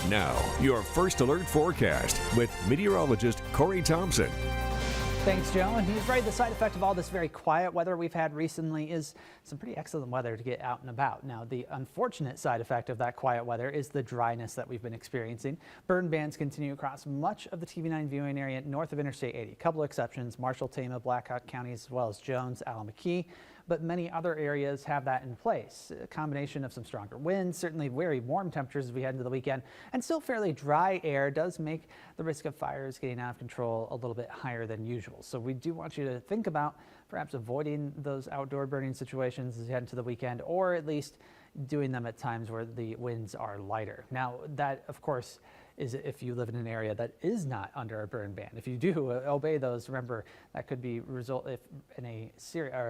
Now, your first alert forecast with meteorologist Corey Thompson. Thanks, Joe. And he's right. The side effect of all this very quiet weather we've had recently is some pretty excellent weather to get out and about. Now, the unfortunate side effect of that quiet weather is the dryness that we've been experiencing. Burn bans continue across much of the TV9 viewing area north of Interstate 80. A couple exceptions, Marshall, Tama, Blackhawk counties, as well as Jones, Allen McKee. But many other areas have that in place. A combination of some stronger winds, certainly very warm temperatures as we head into the weekend, and still fairly dry air does make the risk of fires getting out of control a little bit higher than usual. So we do want you to think about perhaps avoiding those outdoor burning situations as you head into the weekend, or at least doing them at times where the winds are lighter. Now, that, of course, is if you live in an area that is not under a burn ban. If you do obey those, remember that could be result if in a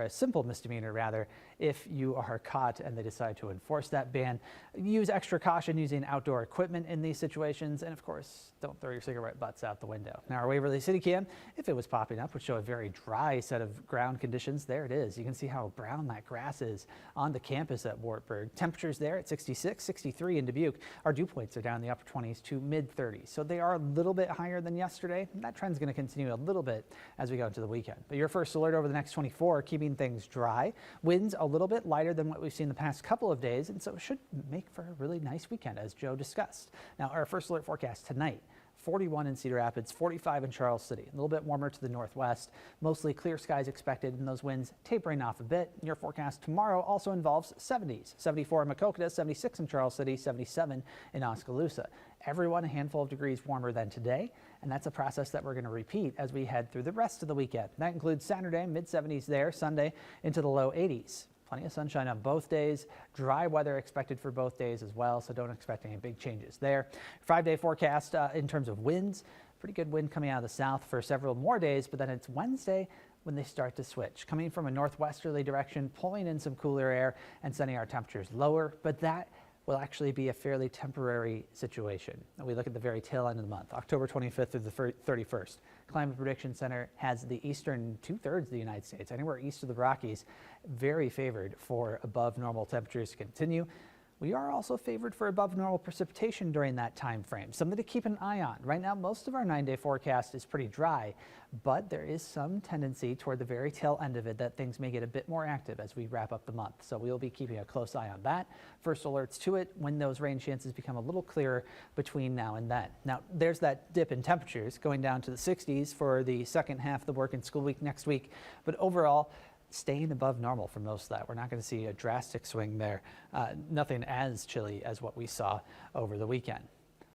simple misdemeanor rather, if you are caught and they decide to enforce that ban. Use extra caution using outdoor equipment in these situations, and of course, don't throw your cigarette butts out the window. Now, our Waverly City Cam, if it was popping up, would show a very dry set of ground conditions. There it is. You can see how brown that grass is on the campus at Wartburg. Temperatures there at 66, 63 in Dubuque. Our dew points are down in the upper 20s to mid-30s. So they are a little bit higher than yesterday. That trend's going to continue a little bit as we go into the weekend. But your first alert over the next 24, keeping things dry. Winds a little bit lighter than what we've seen the past couple of days, and so it should make for a really nice weekend, as Joe discussed. Now, our first alert forecast tonight. 41 in Cedar Rapids, 45 in Charles City. A little bit warmer to the northwest. Mostly clear skies expected, and those winds tapering off a bit. Your forecast tomorrow also involves 70s. 74 in Maquoketa, 76 in Charles City, 77 in Oskaloosa. Everyone a handful of degrees warmer than today, and that's a process that we're going to repeat as we head through the rest of the weekend. That includes Saturday, mid-70s there, Sunday into the low 80s. Plenty of sunshine on both days. Dry weather expected for both days as well, so don't expect any big changes there. 5-day forecast in terms of winds. Pretty good wind coming out of the south for several more days, but then it's Wednesday when they start to switch. Coming from a northwesterly direction, pulling in some cooler air and sending our temperatures lower, but that will actually be a fairly temporary situation. We look at the very tail end of the month, October 25th through the 31st. Climate Prediction Center has the eastern two-thirds of the United States, anywhere east of the Rockies, very favored for above normal temperatures to continue. We are also favored for above normal precipitation during that time frame, something to keep an eye on. Right now, most of our 9-day forecast is pretty dry, but there is some tendency toward the very tail end of it that things may get a bit more active as we wrap up the month. So we'll be keeping a close eye on that. First alerts to it when those rain chances become a little clearer between now and then. Now, there's that dip in temperatures going down to the 60s for the second half of the work and school week next week, but overall, staying above normal for most of that. We're not going to see a drastic swing there. Nothing as chilly as what we saw over the weekend.